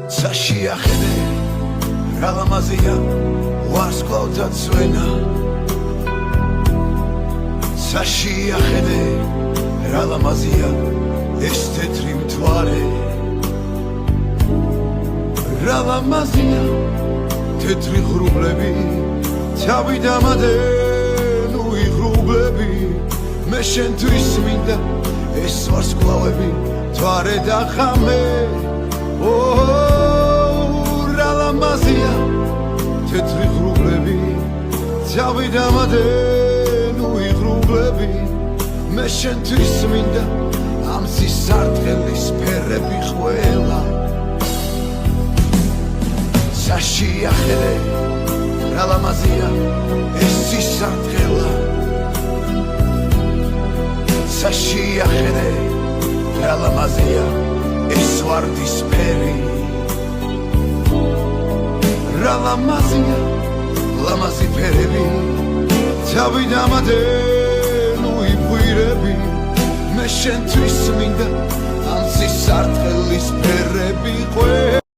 Sashiakhede ra lamazia varsklauta tsvena Sashiakhede ra lamazia es tetri mtvare Ra lamazia tetri ghrublები თავი დამადენ უიღრუბლები მე შენთვის მინდა ეს ვარსკვლავები თვარე და ხამე რა ლამაზია თეთრი ღრუბლები თავი დამადენ უიღრუბლები მე შენთვის მინდა ამ სისარტყელის ფერები ყველა საშიახედე რა ლამაზია ეს სისარტყელა საშიახედე რა ლამაზია ეს ვარდისფერი რა ლამაზია ლამაზი ფერები თავი დამადენ უიყვირები მე შენთვის მინდა ამ სისარტყელის ფერები